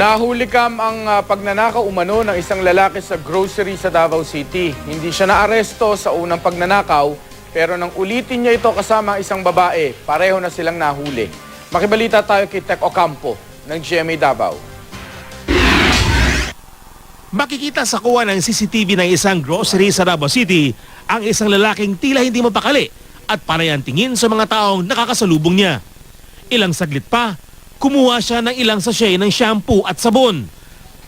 Nahuli ang pagnanakaw umano ng isang lalaki sa grocery sa Davao City. Hindi siya naaresto sa unang pagnanakaw, pero nang ulitin niya ito kasama ang isang babae, pareho na silang nahuli. Makibalita tayo kay Tech Ocampo ng GMA Davao. Makikita sa kuha ng CCTV ng isang grocery sa Davao City ang isang lalaking tila hindi mapakali at panay tingin sa mga taong nakakasalubong niya. Ilang saglit pa, kumuha siya ng ilang sachet ng shampoo at sabon.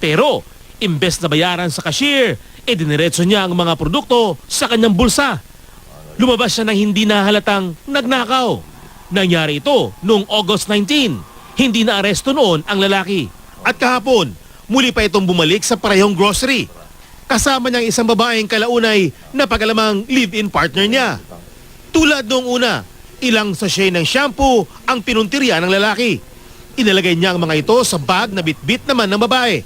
Pero, imbes na bayaran sa cashier, diniretso niya ang mga produkto sa kanyang bulsa. Lumabas siya ng hindi nahalatang nagnakaw. Nangyari ito noong August 19. Hindi na aresto noon ang lalaki. At kahapon, muli pa itong bumalik sa parehong grocery. Kasama niyang isang babaeng kalaunay na pagalamang live-in partner niya. Tulad noong una, ilang sachet ng shampoo ang pinuntirya ng lalaki. Inalagay niya ang mga ito sa bag na bitbit naman ng babae.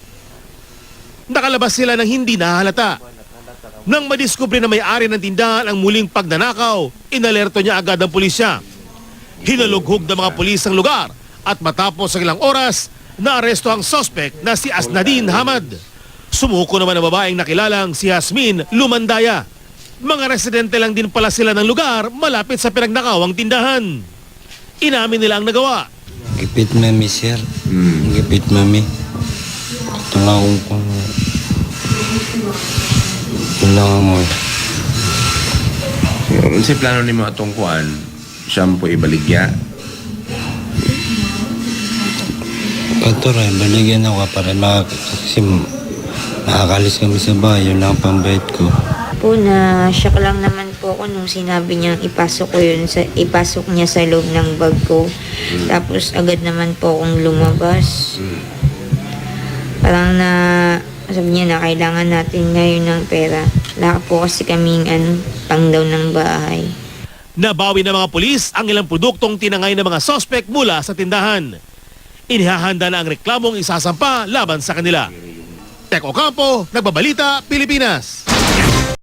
Nakalabas sila ng hindi nahalata. Nang madiskubre na may-ari ng tindahan ang muling pagnanakaw, inalerto niya agad ang pulisya. Hinalughog ng mga pulis ang lugar at matapos ang ilang oras, naaresto ang suspect na si Asnadin Hamad. Sumuko naman ang babaeng nakilalang si Yasmin Lumandaya. Mga residente lang din pala sila ng lugar malapit sa pinagnakawang tindahan. Inamin nila ang nagawa. Gipit mami, sir. Gipit mami. Tulungan ko. Tulungan mo. Ano si plano ni mga tungkuan? Shampoo ibaligya? Ito rin, baligyan ako para kasi nakakalis kami sa bahay. Yun lang ang pambayad ko. Po na shock lang naman po ako nung sinabi niyang ipasok niya sa loob ng bag ko. Tapos agad naman po akong lumabas. Parang sabi niya na kailangan natin ngayon ng pera. Wala po kasi kaming pangdaw ng bahay. Nabawi ng mga pulis ang ilang produktong tinangay ng mga suspect mula sa tindahan. Inihahanda na ang reklamong isasampa laban sa kanila. Tech Ocampo, Nagbabalita, Pilipinas.